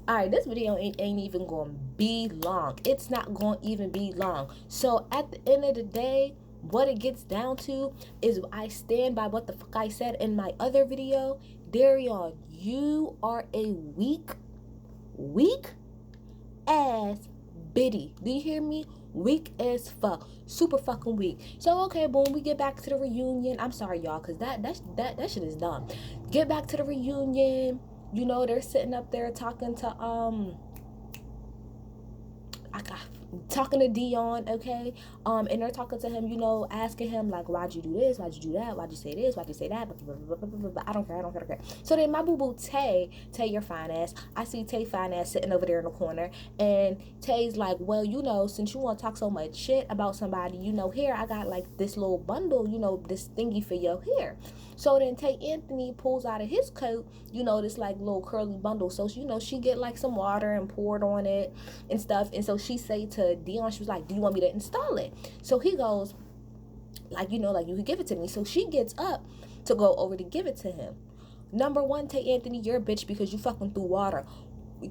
Alright, this video ain't even going to be long. It's not going to even be long. So at the end of the day, what it gets down to is I stand by what the fuck I said in my other video. Darion, you are a weak ass biddy. Do you hear me? Weak as fuck. Super fucking weak. So okay, boom, we get back to the reunion. I'm sorry, y'all, because that shit is dumb. Get back to the reunion. You know, they're sitting up there talking to talking to Dion, okay? And they're talking to him, you know, asking him, like, why'd you do this? Why'd you do that? Why'd you say this? Why'd you say that? I don't care. So then my boo-boo Tay, your fine ass, I see Tay fine ass sitting over there in the corner, and Tay's like, well, you know, since you want to talk so much shit about somebody, you know, here, I got, like, this little bundle, you know, this thingy for your hair. So then Tay Anthony pulls out of his coat, you know, this, like, little curly bundle. So, you know, she get, like, some water and poured on it and stuff. And so she say to Dion, she was like, do you want me to install it? So he goes, like, you know, like, you could give it to me. So she gets up to go over to give it to him. Number one, Tay Anthony, you're a bitch because you fucking threw water.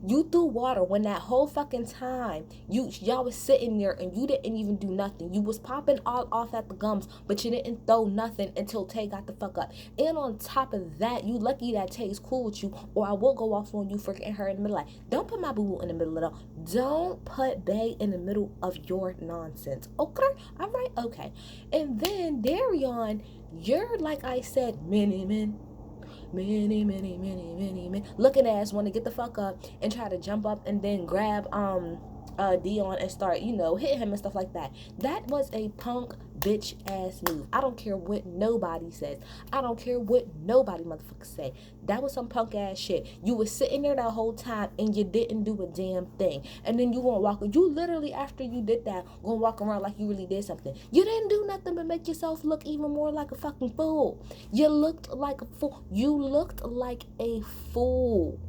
You threw water when that whole fucking time y'all was sitting there and you didn't even do nothing. You was popping all off at the gums, but you didn't throw nothing until Tay got the fuck up. And on top of that, you lucky that Tay's cool with you, or I will go off on you for getting her in the middle. Like, don't put my boo-boo in the middle of it. Don't put Bay in the middle of your nonsense. Okay? All right? Okay. And then Darion, you're, like I said, many looking ass want to get the fuck up and try to jump up and then grab Dion and start, you know, hitting him and stuff like that. That was a punk bitch ass move. I don't care what nobody says. I don't care what nobody motherfuckers say. That was some punk ass shit. You was sitting there that whole time and you didn't do a damn thing. And then you gonna walk, you literally after you did that gonna walk around like you really did something. You didn't do nothing but make yourself look even more like a fucking fool. You looked like a fool. You looked like a fool.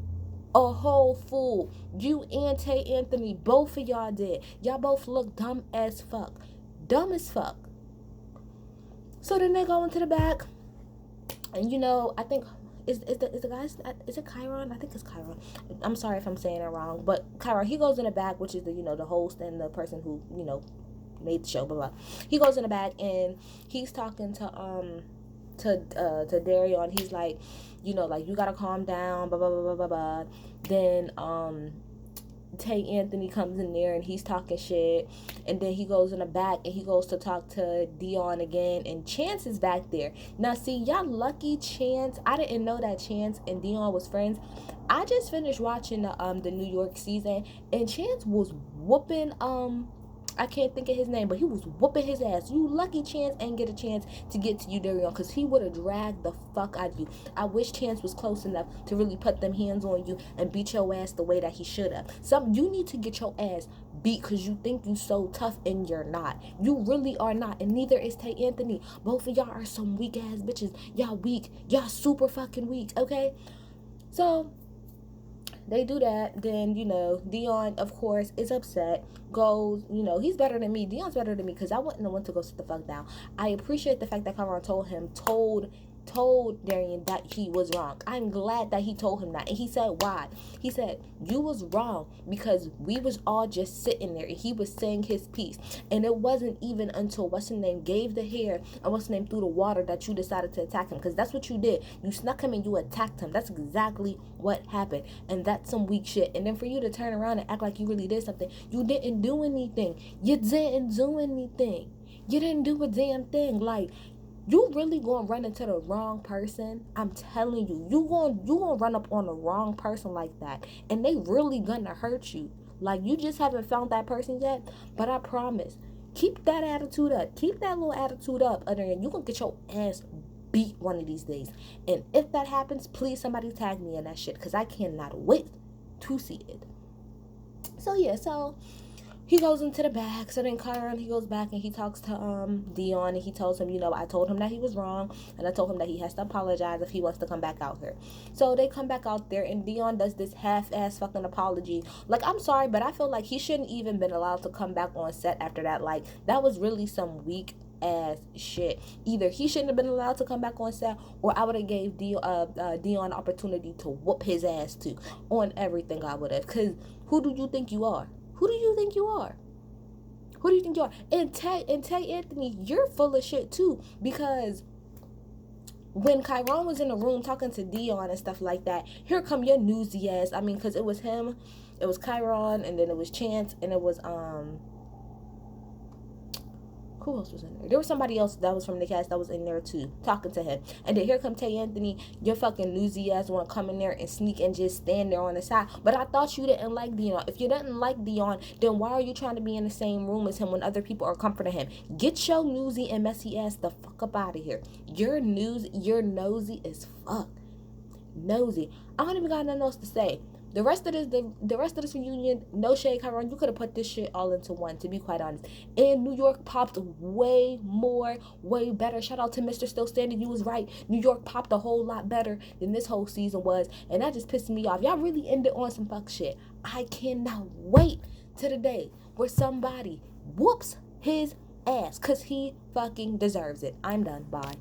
A whole fool. You and Tay Anthony, both of y'all did. Y'all both look dumb as fuck. Dumb as fuck. So then they go into the back, and you know, I think is the guy, is it Chiron? I think it's Chiron. I'm sorry if I'm saying it wrong, but Chiron, he goes in the back, which is the, you know, the host and the person who, you know, made the show, blah blah. He goes in the back and he's talking to Darion. He's like, you know, like, you gotta calm down, blah blah blah blah blah blah. Then Tay Anthony comes in there and he's talking shit, and then he goes in the back and he goes to talk to Dion again, and Chance is back there. Now see, y'all lucky Chance, I didn't know that Chance and Dion was friends. I just finished watching the New York season, and Chance was whooping I can't think of his name, but he was whooping his ass. You lucky Chance ain't get a chance to get to you, Darion, because he would have dragged the fuck out of you. I wish Chance was close enough to really put them hands on you and beat your ass the way that he should have. You need to get your ass beat because you think you so tough and you're not. You really are not, and neither is Tay Anthony. Both of y'all are some weak ass bitches. Y'all weak. Y'all super fucking weak, okay? So they do that. Then, you know, Dion, of course, is upset. Goes, you know, he's better than me. Dion's better than me because I wouldn't have went to go sit the fuck down. I appreciate the fact that Cameron told Darion that he was wrong. I'm glad that he told him that. And he said why. He said, you was wrong because we was all just sitting there and he was saying his piece. And it wasn't even until what's his name gave the hair and what's his name threw the water that you decided to attack him. Because that's what you did. You snuck him and you attacked him. That's exactly what happened. And that's some weak shit. And then for you to turn around and act like you really did something, you didn't do anything. You didn't do anything. You didn't do a damn thing. Like, you really gonna run into the wrong person. I'm telling you, you gonna run up on the wrong person like that, and they really gonna hurt you. Like, you just haven't found that person yet, but I promise, keep that attitude up. Keep that little attitude up, and you gonna get your ass beat one of these days. And if that happens, please somebody tag me in that shit, because I cannot wait to see it. So yeah, he goes into the back. So then Chiron, he goes back and he talks to Dion, and he tells him, you know, I told him that he was wrong, and I told him that he has to apologize if he wants to come back out here. So they come back out there, and Dion does this half-ass fucking apology. Like, I'm sorry, but I feel like he shouldn't even been allowed to come back on set after that. Like, that was really some weak ass shit. Either he shouldn't have been allowed to come back on set, or I would have gave Dion the opportunity to whoop his ass too. On everything I would have. Because who do you think you are? Who do you think you are? Who do you think you are? And Tay Anthony, you're full of shit too. Because when Kyron was in the room talking to Dion and stuff like that, here come your newsy ass. I mean, because it was him, it was Kyron, and then it was Chance, and it was who else was in there? There was somebody else that was from the cast that was in there too, talking to him. And then here come Tay Anthony, your fucking newsy ass want to come in there and sneak and just stand there on the side. But I thought you didn't like Dion. If you didn't like Dion, then why are you trying to be in the same room as him when other people are comforting him? Get your newsy and messy ass the fuck up out of here. You're nosy as fuck. Nosy. I don't even got nothing else to say. The rest of this reunion, no shade, Kyron, you could have put this shit all into one, to be quite honest. And New York popped way more, way better. Shout out to Mr. Still Standing. You was right. New York popped a whole lot better than this whole season was. And that just pissed me off. Y'all really ended on some fuck shit. I cannot wait to the day where somebody whoops his ass, because he fucking deserves it. I'm done. Bye.